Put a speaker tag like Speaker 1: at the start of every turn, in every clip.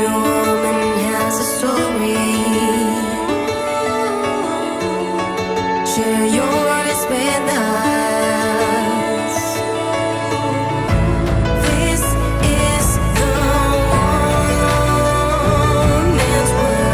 Speaker 1: woman has a story. Share yours with us. This is the woman's world.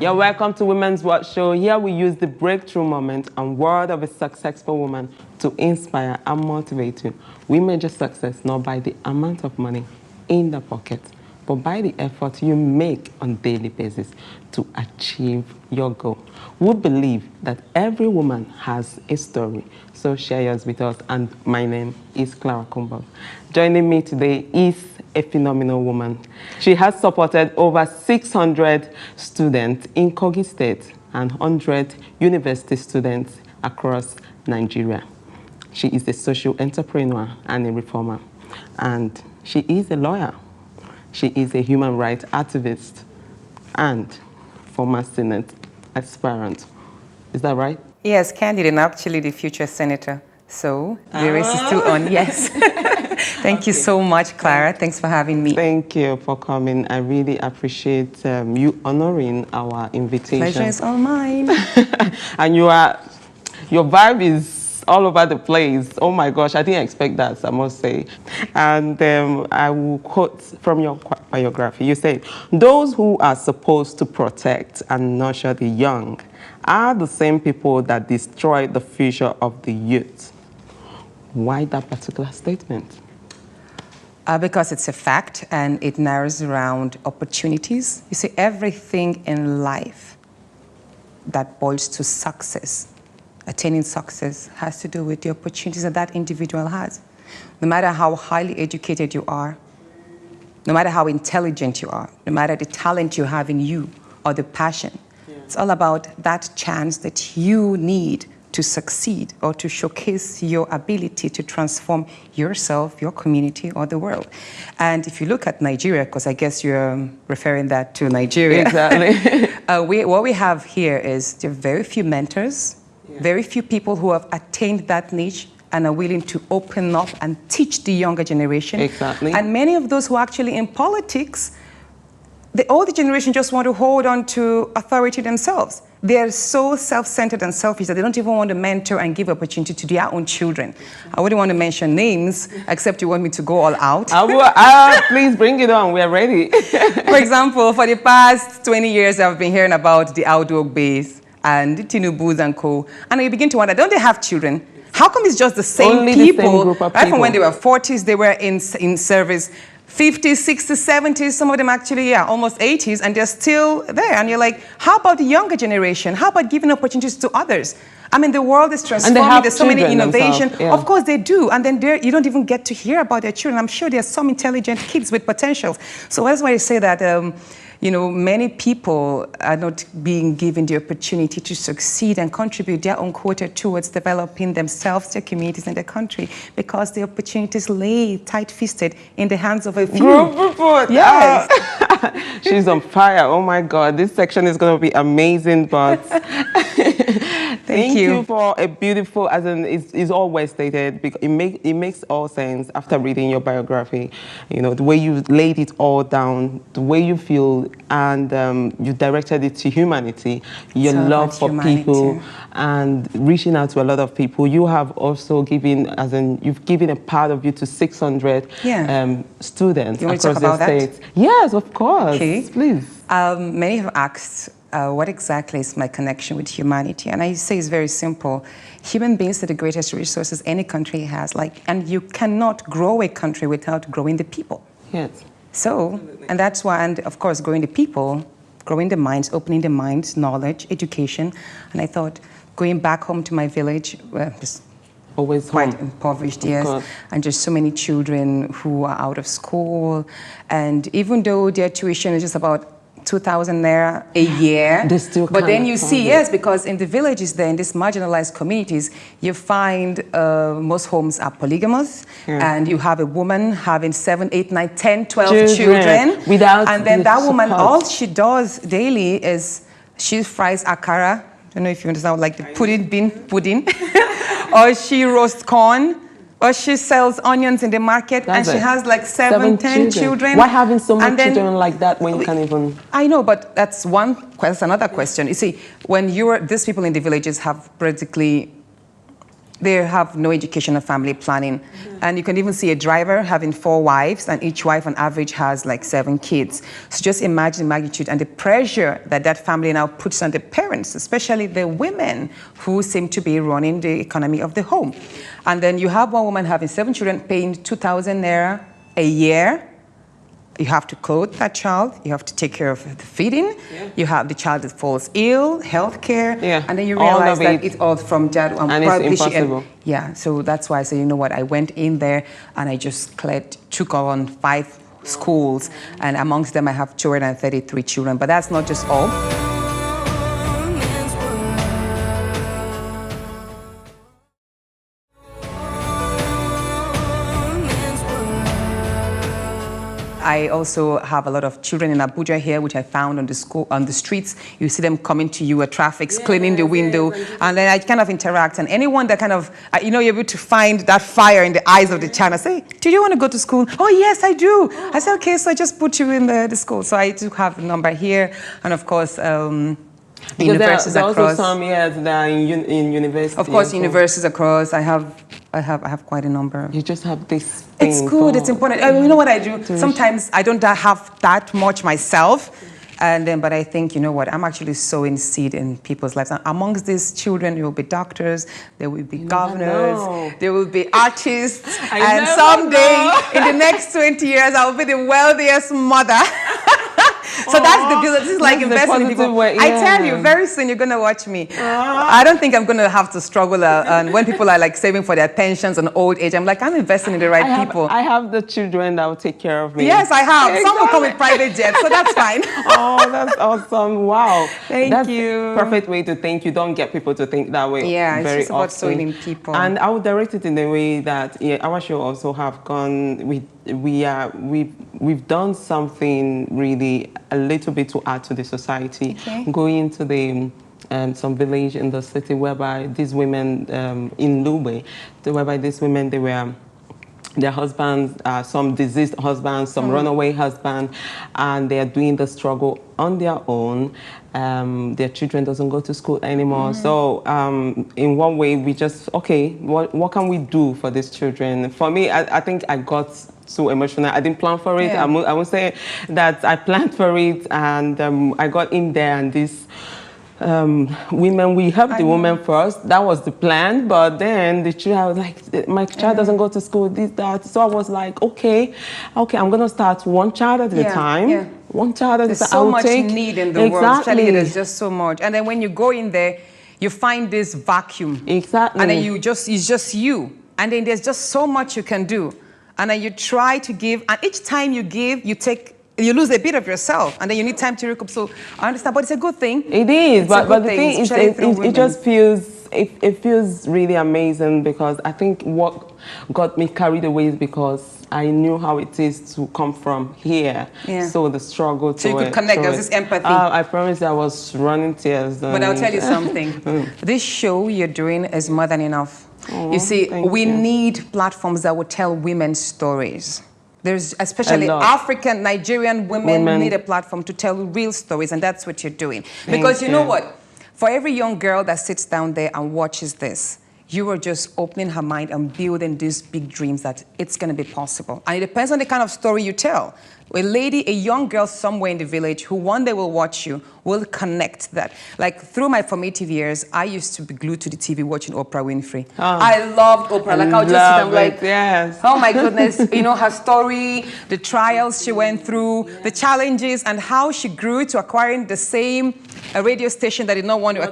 Speaker 2: You're welcome to Women's World Show. Here we use the breakthrough moment and word of a successful woman to inspire and motivate you. We measure success not by the amount of money in the pocket, but by the effort you make on a daily basis to achieve your goal. We believe that every woman has a story, so share yours with us. And my name is Clara Kumba. Joining me today is a phenomenal woman. She has supported over 600 students in Kogi State and 100 university students across Nigeria. She is a social entrepreneur and a reformer, and she is a lawyer. She is a human rights activist and former Senate aspirant. Is that right?
Speaker 3: Yes, candidate and actually the future senator. So the race is still on, yes. Thank you so much, Clara. Thanks for having me.
Speaker 2: Thank you for coming. I really appreciate you honoring our invitation.
Speaker 3: Pleasure is all mine.
Speaker 2: And your vibe is all over the place. Oh my gosh, I didn't expect that, I must say. And I will quote from your biography. You say, "Those who are supposed to protect and nurture the young are the same people that destroy the future of the youth." Why that particular statement?
Speaker 3: Because it's a fact and it narrows around opportunities. You see, everything in life that boils to success, attaining success, has to do with the opportunities that that individual has. No matter how highly educated you are, no matter how intelligent you are, no matter the talent you have in you or the passion, it's all about that chance that you need to succeed or to showcase your ability to transform yourself, your community, or the world. And if you look at Nigeria, because I guess you're referring that to Nigeria.
Speaker 2: Exactly.
Speaker 3: What we have here is there are very few mentors, very few people who have attained that niche and are willing to open up and teach the younger generation.
Speaker 2: Exactly.
Speaker 3: And many of those who are actually in politics, the older generation just want to hold on to authority themselves. They are so self-centered and selfish that they don't even want to mentor and give opportunity to their own children. I wouldn't want to mention names, except you want me to go all out.
Speaker 2: Please bring it on, we're ready.
Speaker 3: For example, for the past 20 years, I've been hearing about the Outdoor Base and the Tinubus and co. And I begin to wonder, don't they have children? How come it's just the same
Speaker 2: Only
Speaker 3: people?
Speaker 2: the same group of
Speaker 3: Right from when they
Speaker 2: people.
Speaker 3: were 40s, they were in service. 50s, 60s, 70s, some of them actually, almost 80s, and they're still there. And you're like, how about the younger generation? How about giving opportunities to others? I mean, the world is transforming. There's so many innovation. Of course they do. And then you don't even get to hear about their children. I'm sure there's some intelligent kids with potential. So that's why I say that, you know, many people are not being given the opportunity to succeed and contribute their own quota towards developing themselves, their communities, and their country, because the opportunities lay tight-fisted in the hands of a few. Yes.
Speaker 2: She's on fire. Oh my God, this section is going to be amazing, but thank you for a beautiful, as in it's always stated, because it makes all sense after reading your biography. You know, the way you laid it all down, the way you feel, and you directed it to humanity, your love for people, and reaching out to a lot of people. You have also given, as in, you've given a part of you to 600 students across the state. Yes, of course.
Speaker 3: Okay.
Speaker 2: Please.
Speaker 3: Many have asked, what exactly is my connection with humanity? And I say it's very simple. Human beings are the greatest resources any country has, and you cannot grow a country without growing the people.
Speaker 2: Yes.
Speaker 3: So, and that's why, and of course, growing the people, growing the minds, opening the minds, knowledge, education. And I thought, going back home to my village, just
Speaker 2: always
Speaker 3: quite impoverished, yes, and just so many children who are out of school. And even though their tuition is just about 2,000 naira a year.
Speaker 2: They still
Speaker 3: but then you see, yes, because in the villages there, in these marginalized communities, you find most homes are polygamous, and you have a woman having 7, 8, 9, 10, 12 children. And then that woman, all she does daily is she fries akara. I don't know if you understand, like the pudding, bean pudding. or she roasts corn, or she sells onions in the market,
Speaker 2: That's
Speaker 3: and she
Speaker 2: it.
Speaker 3: has like 10 children.
Speaker 2: Why having so many
Speaker 3: And then-
Speaker 2: children like that when you can't even...
Speaker 3: I know, but that's another question. You see, when these people in the villages have practically, they have no education or family planning. And you can even see a driver having 4 wives, and each wife on average has like 7 kids. So just imagine the magnitude and the pressure that that family now puts on the parents, especially the women who seem to be running the economy of the home. And then you have one woman having 7 children paying 2,000 naira a year. You have to clothe that child. You have to take care of the feeding. Yeah. You have the child that falls ill, healthcare, and then you realize that it's all from dad.
Speaker 2: And it's impossible.
Speaker 3: Yeah, so that's why I say, you know what? I went in there and I just took on 5 schools, and amongst them I have 233 children. But that's not just all. I also have a lot of children in Abuja here, which I found on the streets. You see them coming to you at traffic, cleaning the window, and then I kind of interact. And anyone that kind of, you're able to find that fire in the eyes of the child. I say, do you want to go to school? Oh, yes, I do. I say, okay, so I just put you in the school. So I do have a number here, and of course,
Speaker 2: because there are also some that are in university.
Speaker 3: Of course, universities across. I have quite a number.
Speaker 2: You just have this.
Speaker 3: It's good. It's important. You know what I do? Sometimes I don't have that much myself, but I think, you know what? I'm actually sowing seed in people's lives. And amongst these children, there will be doctors, there will be governors, there will be artists, and someday, in the next 20 years, I will be the wealthiest mother. So that's the business. This is like investing in people.
Speaker 2: Way, yeah.
Speaker 3: I tell you, very soon you're going to watch me. I don't think I'm going to have to struggle. And when people are like saving for their pensions and old age, I'm like, I'm investing in the right people.
Speaker 2: I have the children that will take care of me.
Speaker 3: Yes, I have. Exactly. Some will come with private jets, so that's fine.
Speaker 2: Oh, that's awesome. Wow.
Speaker 3: Thank you.
Speaker 2: Perfect way to thank you. Don't get people to think that way.
Speaker 3: Yeah,
Speaker 2: very
Speaker 3: it's just about
Speaker 2: often.
Speaker 3: sowing in people.
Speaker 2: And I would direct it in a way that our show also have gone. We've done something really a little bit to add to the society.
Speaker 3: Okay.
Speaker 2: Going to the some village in the city whereby these women in Lube, whereby these women their husbands, some deceased husbands, some runaway husbands, and they are doing the struggle on their own. Their children doesn't go to school anymore. So in one way, we just, what can we do for these children? For me, I think I got so emotional. I didn't plan for it.
Speaker 3: Yeah.
Speaker 2: I would say that I planned for it, and I got in there, and this women, we helped the woman first. That was the plan. But then the children, I was like, my child doesn't go to school, this, that. So I was like, okay, I'm going to start one child at a time. Yeah. One child at a time.
Speaker 3: There's so much need in the world. Actually, there's just so much. And then when you go in there, you find this vacuum.
Speaker 2: Exactly.
Speaker 3: And then it's just you. And then there's just so much you can do. And then you try to give. And each time you give, you lose a bit of yourself, and then you need time to recoup. So I understand, but it's a good thing.
Speaker 2: It is, but the thing is, it just feels, it feels really amazing, because I think what got me carried away is because I knew how it is to come from here. Yeah. So the struggle to
Speaker 3: So you could connect, there was this empathy.
Speaker 2: I promise I was running tears.
Speaker 3: But I'll tell you something. This show you're doing is more than enough.
Speaker 2: Oh,
Speaker 3: you see, we need platforms that will tell women's stories. There's especially African, Nigerian women need a platform to tell real stories, and that's what you're doing. Because you know what? For every young girl that sits down there and watches this, you are just opening her mind and building these big dreams that it's going to be possible. And it depends on the kind of story you tell. A young girl somewhere in the village who one day will watch you will connect that. Like through my formative years, I used to be glued to the TV watching Oprah Winfrey. I loved Oprah. Like I would just sit and like, oh my goodness, her story, the trials she went through, the challenges, and how she grew to acquiring the same radio station that did not want to,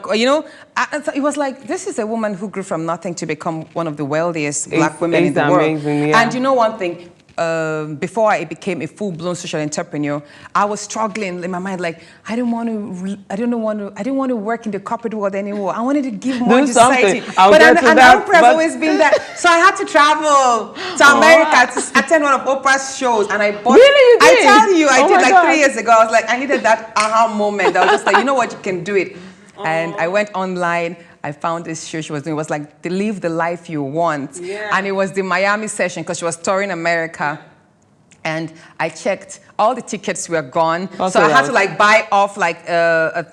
Speaker 3: it was like, this is a woman who grew from nothing to become one of the wealthiest black women in the world. Amazing, yeah. And you know one thing? Before I became a full-blown social entrepreneur, I was struggling in my mind, like I didn't want to work in the corporate world anymore. I wanted to give more to society. But Oprah has always been that. So I had to travel to America to attend one of Oprah's shows, and I bought.
Speaker 2: Really, you did?
Speaker 3: I tell you, I did like 3 years ago. I was like, I needed that aha moment. I was just like, you know what, you can do it. And I went online. I found this show she was doing. It was like, to live the life you want.
Speaker 2: Yeah.
Speaker 3: And it was the Miami session because she was touring America. And I checked, all the tickets were gone.
Speaker 2: Okay,
Speaker 3: so I had to like buy off like a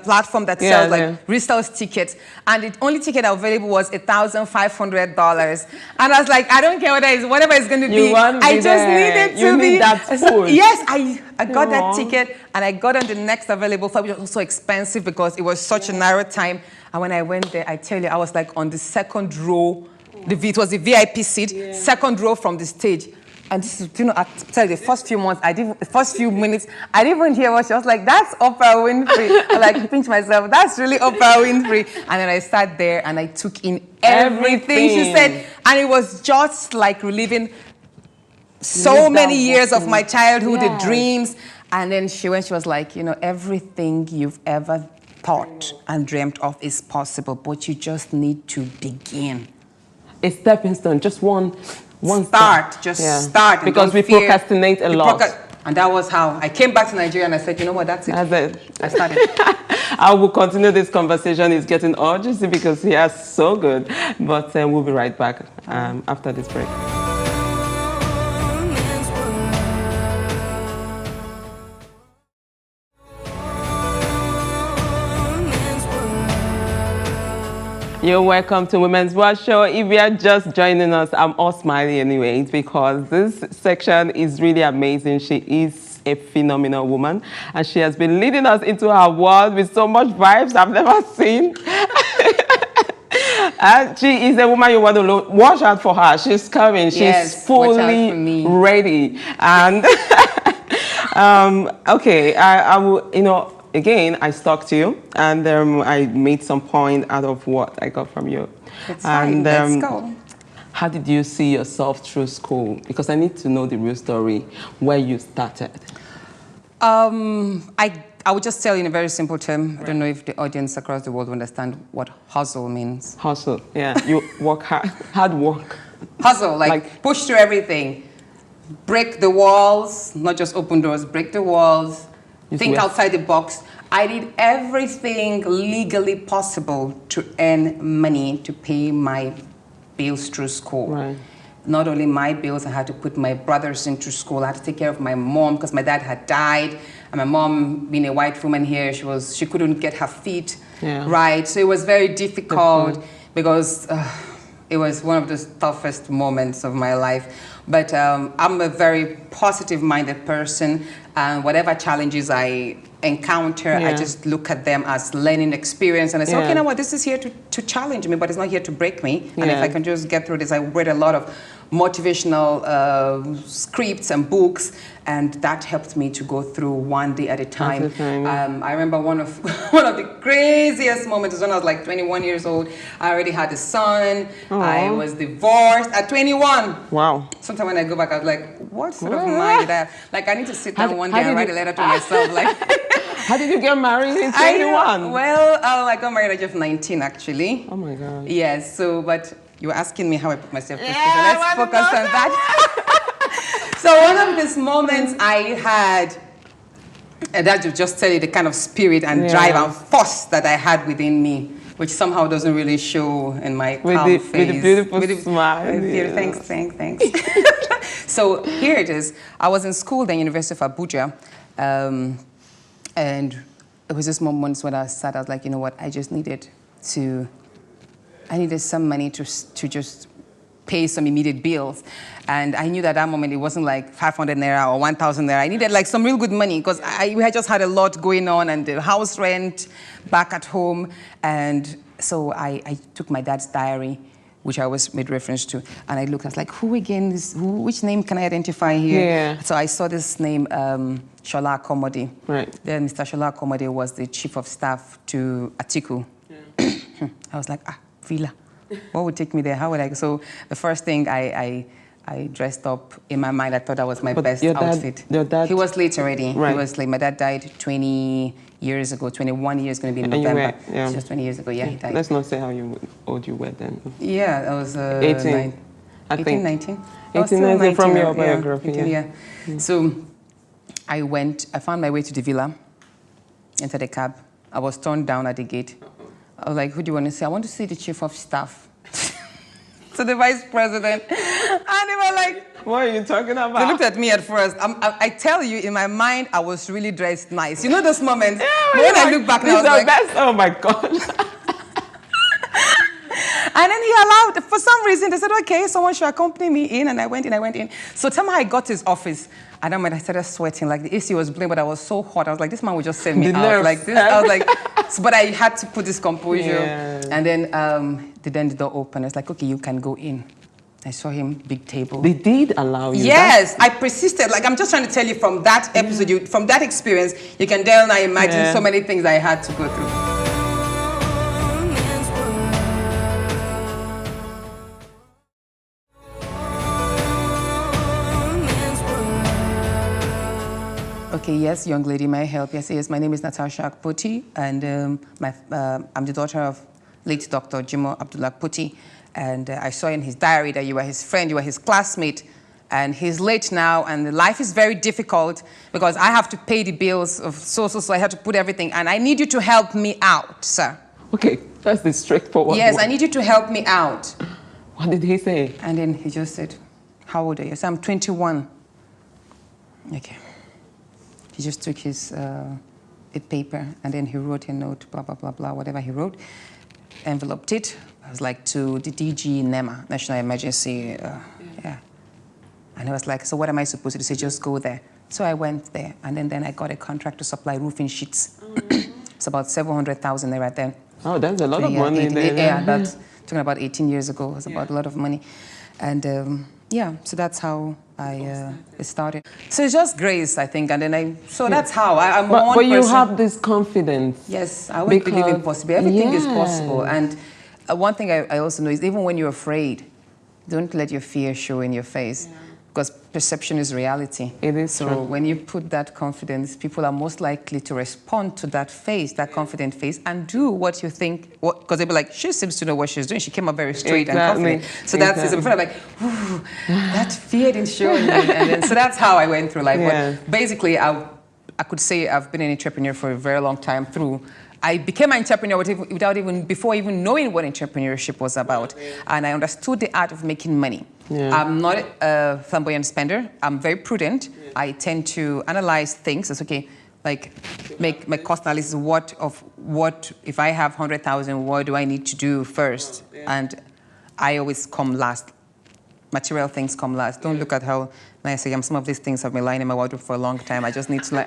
Speaker 3: platform that sells like resells tickets. And the only ticket available was $1,500. And I was like, I don't care what it is, whatever it's going to be. I just needed to be.
Speaker 2: That push.
Speaker 3: Yes, I got that ticket and I got on the next available flight, which was also expensive because it was such a narrow time. And when I went there, I tell you, I was like on the second row. It was the VIP seat, second row from the stage. And this is, you know, I tell you, the first few months, the first few minutes, I didn't even hear what she was like, that's Oprah Winfrey. I like pinch myself, that's really Oprah Winfrey. And then I sat there and I took in everything she said. And it was just like reliving so many years of my childhood, the dreams. And then she was like, you know, everything you've ever thought and dreamt of is possible, but you just need to begin.
Speaker 2: A stepping stone, just one
Speaker 3: start.
Speaker 2: Start. Because we procrastinate a lot.
Speaker 3: And that was how I came back to Nigeria and I said, you know what, that's it. I started.
Speaker 2: I will continue this conversation. It's getting all juicy because he is so good. But we'll be right back after this break. You're welcome to Women's World Show. If you are just joining us, I'm all smiling anyways because this section is really amazing. She is a phenomenal woman and she has been leading us into her world with so much vibes I've never seen. And she is a woman you want to watch out for her. She's coming. She's fully ready. And okay, I will, you know, again, I stalked you, and I made some point out of what I got from you.
Speaker 3: It's fine. Let's go.
Speaker 2: How did you see yourself through school? Because I need to know the real story, where you started.
Speaker 3: I would just tell you in a very simple term. I don't know if the audience across the world understand what hustle means.
Speaker 2: Hustle, yeah. You work hard work.
Speaker 3: Hustle, like push through everything. Break the walls, not just open doors, break the walls. Think outside the box. I did everything legally possible to earn money to pay my bills through school.
Speaker 2: Right.
Speaker 3: Not only my bills, I had to put my brothers into school. I had to take care of my mom because my dad had died. And my mom, being a white woman here, she couldn't get her feet right. So it was very difficult because it was one of the toughest moments of my life. But I'm a very positive-minded person, and whatever challenges I encounter, I just look at them as learning experience, and I say, okay, you know what, this is here to challenge me, but it's not here to break me. And if I can just get through this, I read a lot of motivational scripts and books, and that helped me to go through one day at a time. I remember one of the craziest moments was when I was like 21 years old. I already had a son. I was divorced at 21.
Speaker 2: Wow.
Speaker 3: Sometimes when I go back, I was like, what sort of mind did I have? Like, I need to sit down one day and write a letter to myself. Like,
Speaker 2: how did you get married in 21?
Speaker 3: Well, I got married at age of 19, actually.
Speaker 2: Oh, my God.
Speaker 3: Yes, but you were asking me how I put myself through school, so let's focus on that. So one of these moments I had, and that will just tell you the kind of spirit and drive and force that I had within me, which somehow doesn't really show in my calm face.
Speaker 2: With the beautiful smile.
Speaker 3: Thanks. So here it is. I was in school then, University of Abuja, and it was just moments when I was like, you know what, I needed some money to just pay some immediate bills. And I knew that moment it wasn't like 500 naira or 1,000 naira. I needed like some real good money because we had just had a lot going on and the house rent back at home. And so I took my dad's diary, which I always made reference to, and I looked, I was like, which name can I identify here? Yeah. So I saw this name, Shola Akpoti. Right. Then Mr. Shola Akpoti was the chief of staff to Atiku. Yeah. I was like, Villa. What would take me there? How would I? So the first thing I dressed up in my mind, I thought that was my best outfit. Your dad? He was late already. Right. He was late. My dad died 20 years ago. 21 years going to be in November. It's just 20 years ago. Yeah, he died.
Speaker 2: Let's not say how old you were then.
Speaker 3: Yeah, I was
Speaker 2: 18.
Speaker 3: 18, 19.
Speaker 2: 18, 19 from your biography.
Speaker 3: 18, yeah. So I found my way to the villa, entered the cab. I was turned down at the gate. I was like, who do you want to see? I want to see the chief of staff. To the vice president. And they were like,
Speaker 2: What are you talking about?
Speaker 3: they looked at me at first. I tell you, in my mind, I was really dressed nice. You know those moments? But when I look back now, I was like,
Speaker 2: oh my God.
Speaker 3: and then he allowed, for some reason, they said, okay, someone should accompany me in. And I went in. So tell me how I got to his office. And then I started sweating, like the AC was blowing, but I was so hot. I was like, this man would just send me
Speaker 2: The
Speaker 3: out.
Speaker 2: nerves.
Speaker 3: Like this, I was like, but I had to put this composure.
Speaker 2: Yeah.
Speaker 3: And then the door opened. I was like, okay, you can go in. I saw him, big table.
Speaker 2: They did allow you.
Speaker 3: Yes, I persisted. Like, I'm just trying to tell you from that episode, from that experience, you can then now imagine so many things I had to go through.
Speaker 1: Women's world.
Speaker 3: Okay, yes, young lady, may I help? Yes, my name is Natasha Akpoti, and I'm the daughter of late Dr. Jimo Abdullah Akpoti. And I saw in his diary that you were his friend, you were his classmate, and he's late now, and life is very difficult because I have to pay the bills of so I have to put everything, and I need you to help me out, sir.
Speaker 2: Okay, that's the straightforward
Speaker 3: Yes,
Speaker 2: one.
Speaker 3: I need you to help me out.
Speaker 2: What did he say?
Speaker 3: And then he just said, how old are you? I said, I'm 21. Okay. He just took his a paper, and then he wrote a note, blah, blah, blah, blah, whatever he wrote, enveloped it. I was like, to the DG NEMA, National Emergency, yeah. And I was like, so what am I supposed to do? He said, just go there. So I went there, and then I got a contract to supply roofing sheets. It's about 700,000 naira then.
Speaker 2: Oh, that's a lot of money there.
Speaker 3: Yeah, that's talking about 18 years ago. It was about a lot of money. And yeah, so that's how it started. So it's just grace, I think. And then that's how I'm one
Speaker 2: But you
Speaker 3: person.
Speaker 2: have this confidence.
Speaker 3: Yes, I always believe in possible. Everything is possible. And one thing I also know is even when you're afraid, don't let your fear show in your face. Because perception is reality.
Speaker 2: It is
Speaker 3: so
Speaker 2: true.
Speaker 3: when you put that confidence, people are most likely to respond to that face, that confident face, and do what you think. Because they'll be like, she seems to know what she's doing. She came up very straight and confident. So that's so before I'm like, ooh, that fear didn't show in me. And then, so that's how I went through life.
Speaker 2: Yeah.
Speaker 3: But basically, I could say I've been an entrepreneur for a very long time through. I became an entrepreneur before even knowing what entrepreneurship was about. And I understood the art of making money.
Speaker 2: Yeah.
Speaker 3: I'm not a flamboyant spender. I'm very prudent. I tend to analyze things. It's okay, like make my cost analysis. What if I have 100,000? What do I need to do first? And I always come last. Material things come last. Don't look at how nice I am. Some of these things have been lying in my wardrobe for a long time. I just need to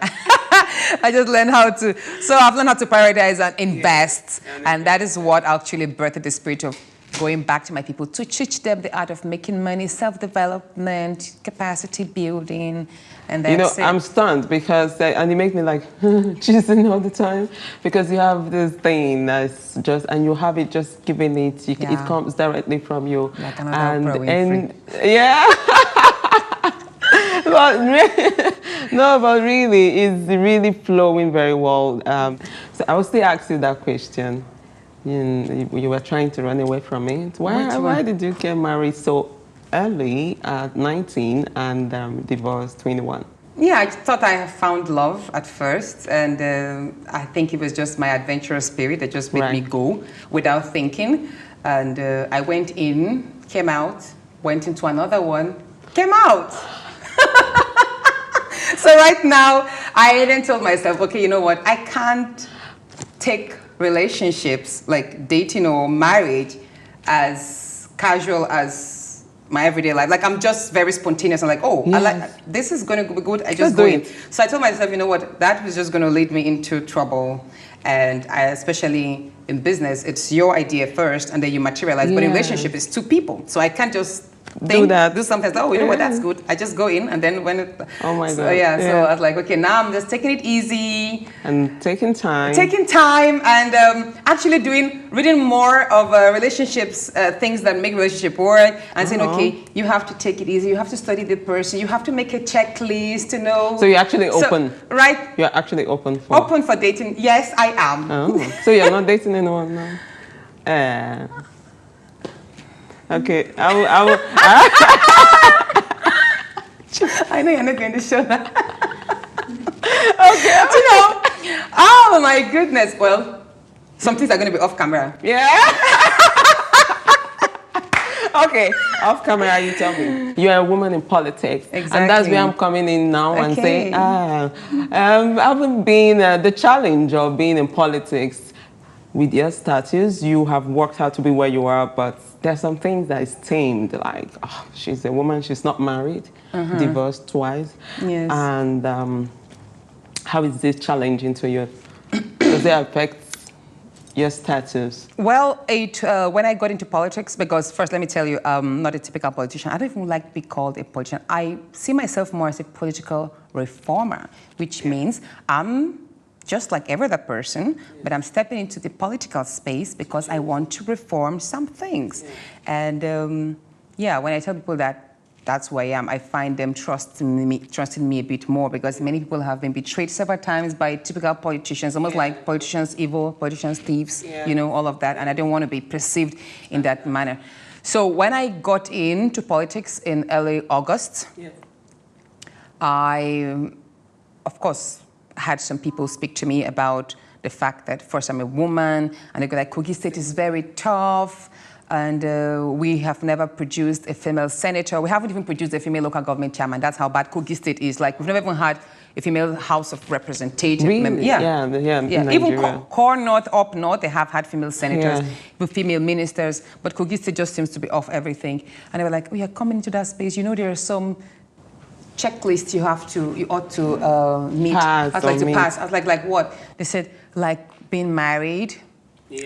Speaker 3: I just learned how to. So I've learned how to prioritize and invest, and that is what actually birthed the spirit of going back to my people to teach them the art of making money, self-development, capacity building, and that's
Speaker 2: I'm stunned because, and it makes me like cheesing all the time because you have this thing that's just, and you have it just given it, it comes directly from you.
Speaker 3: Like another
Speaker 2: and yeah. but really, it's really flowing very well. So I will still ask you that question. You were trying to run away from it. Why did you get married so early at 19 and divorced 21?
Speaker 3: Yeah, I thought I had found love at first, and I think it was just my adventurous spirit that just made me go without thinking. And I went in, came out, went into another one, came out. So right now, I then told myself, okay, you know what? I can't take relationships like dating or marriage as casual as my everyday life. Like, I'm just very spontaneous. I'm like, oh, I like, this is going to be good. I just go in. So I told myself, you know what? That was just going to lead me into trouble. And especially in business, it's your idea first, and then you materialize. But in relationship, it's two people. So I can't just do something. Oh, you know what? That's good. I just go in, and then when it.
Speaker 2: Oh my God.
Speaker 3: So so I was like, okay, now I'm just taking it easy
Speaker 2: and taking time.
Speaker 3: And actually reading more of relationships, things that make relationship work, and saying, okay, you have to take it easy. You have to study the person. You have to make a checklist to know.
Speaker 2: So you're actually open,
Speaker 3: right?
Speaker 2: You're actually open for
Speaker 3: dating. Yes, I am.
Speaker 2: Oh, so you're not dating anyone now? Okay, I will.
Speaker 3: I know you're not going to show that. Okay. Oh my goodness. Well, Some things are going to be off camera.
Speaker 2: Yeah. Okay, off camera, you tell me. You're a woman in politics.
Speaker 3: Exactly.
Speaker 2: And that's where I'm coming in now and
Speaker 3: Okay.
Speaker 2: saying, having been the challenge of being in politics, with your status, you have worked hard to be where you are, but there's some things that is tamed, like, oh, she's a woman, she's not married, divorced twice.
Speaker 3: Yes.
Speaker 2: And how is this challenging to you? Does it affect your status?
Speaker 3: Well, when I got into politics, because first let me tell you, I'm not a typical politician. I don't even like to be called a politician. I see myself more as a political reformer, which means I'm just like every other person, but I'm stepping into the political space because I want to reform some things. And when I tell people that that's who I am, I find them trusting me a bit more, because many people have been betrayed several times by typical politicians, almost like politicians evil, politicians thieves, all of that, and I don't want to be perceived in that manner. So when I got into politics in early August, I, of course, had some people speak to me about the fact that first I'm a woman, and they go like, Kogi State is very tough, and we have never produced a female senator. We haven't even produced a female local government chairman. That's how bad Kogi State is. Like, we've never even had a female House of Representatives.
Speaker 2: Really?
Speaker 3: Yeah. Even
Speaker 2: Nigeria.
Speaker 3: core north, up north, they have had female senators with female ministers, but Kogi State just seems to be off everything. And they were like, oh, you're coming into that space. You know, there are some checklist you ought to meet.
Speaker 2: Pass
Speaker 3: I was like, to
Speaker 2: meet.
Speaker 3: pass. I was like what? They said, like being married,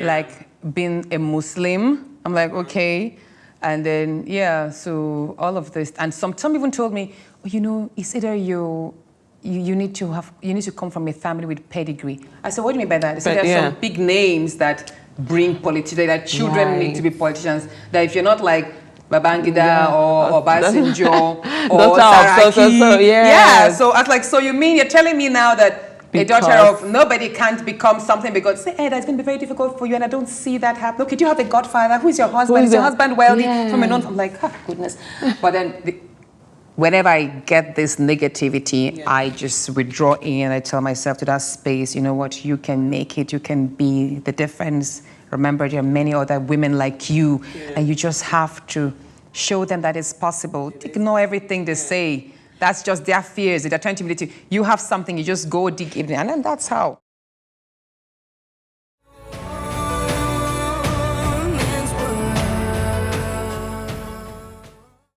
Speaker 3: like being a Muslim. I'm like, okay. And then, so all of this. And some even told me, it's either you need to come from a family with pedigree. I said, what do you mean by that? They said there are some big names that bring politicians, that children need to be politicians, that if you're not like Babangida or Obasanjo or Saraki. So I was like, so you mean you're telling me now that a daughter of nobody can't become something, because say, that's going to be very difficult for you, and I don't see that happen. Okay, do you have a godfather? Who is your husband? Is your husband wealthy from a non? I'm like, oh, goodness. But then whenever I get this negativity, I just withdraw in and I tell myself to that space, you know what, you can make it, you can be the difference. Remember, there are many other women like you, and you just have to show them that it's possible. Ignore everything they say. That's just their fears. They're trying to imitate you. You have something, you just go dig in, and then that's how.